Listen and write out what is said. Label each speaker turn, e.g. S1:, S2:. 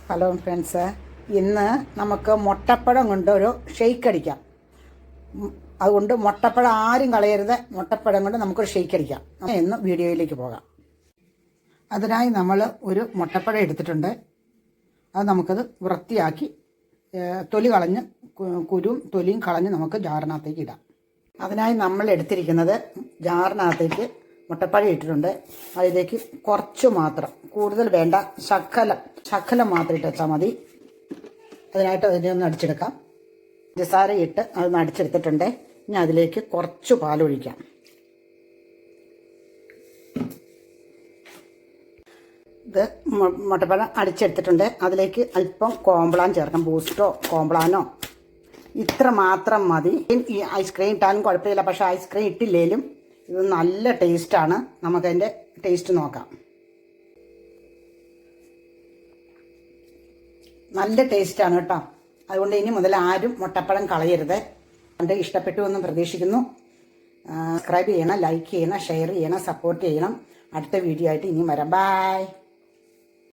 S1: Hello friends, ഇന്ന് നമുക്ക് മുട്ടപ്പഴം കൊണ്ട് ഒരു ഷെയ്ക്ക് അടിക്കാം. അതുകൊണ്ട് മുട്ടപ്പഴം ആരും കളയരുത്. മുട്ടപ്പഴം കൊണ്ട് നമുക്കൊരു ഷെയ്ക്ക് അടിക്കാം. എന്ന് വീഡിയോയിലേക്ക് പോകാം. അതിനായി നമ്മൾ ഒരു മുട്ടപ്പഴം എടുത്തിട്ടുണ്ട്. അത് നമുക്കത് വൃത്തിയാക്കി തൊലി കളഞ്ഞ് കുരുവും തൊലിയും കളഞ്ഞ് നമുക്ക് ജാറിനകത്തേക്ക് ഇടാം. അതിനായി നമ്മൾ എടുത്തിരിക്കുന്നത് ജാറിനകത്തേക്ക് മുട്ടപ്പഴം ഇട്ടിട്ടുണ്ട്. അതിലേക്ക് കുറച്ച് മാത്രം, കൂടുതൽ വേണ്ട, ശകലം മാത്രം ഇട്ട് വെച്ചാൽ മതി. അതിനായിട്ട് അതിനെ ഒന്ന് അടിച്ചെടുക്കാം. പഞ്ചസാര ഇട്ട് അതൊന്ന് അടിച്ചെടുത്തിട്ടുണ്ട്. ഇനി അതിലേക്ക് കുറച്ച് പാലൊഴിക്കാം. ഇത് മുട്ടപ്പഴം അടിച്ചെടുത്തിട്ടുണ്ട്. അതിലേക്ക് അല്പം കോംപ്ലാൻ ചേർക്കാം. ബൂസ്റ്റോ കോംപ്ലാനോ ഇത്ര മാത്രം മതി. ഈ ഐസ്ക്രീം ഇട്ടാലും കുഴപ്പമില്ല, പക്ഷേ ഐസ്ക്രീം ഇട്ടില്ലേലും ഇത് നല്ല ടേസ്റ്റാണ്. നമുക്കതിൻ്റെ ടേസ്റ്റ് നോക്കാം. നല്ല ടേസ്റ്റാണ് കേട്ടോ. അതുകൊണ്ട് ഇനി മുതൽ ആരും മുട്ടപ്പഴം കളയരുത്. കണ്ട് ഇഷ്ടപ്പെട്ടു എന്ന് പ്രതീക്ഷിക്കുന്നു. സബ്സ്ക്രൈബ് ചെയ്യണം, ലൈക്ക് ചെയ്യണം, ഷെയർ ചെയ്യണം, സപ്പോർട്ട് ചെയ്യണം. അടുത്ത വീഡിയോ ആയിട്ട് ഇനി വരാം. ബൈ.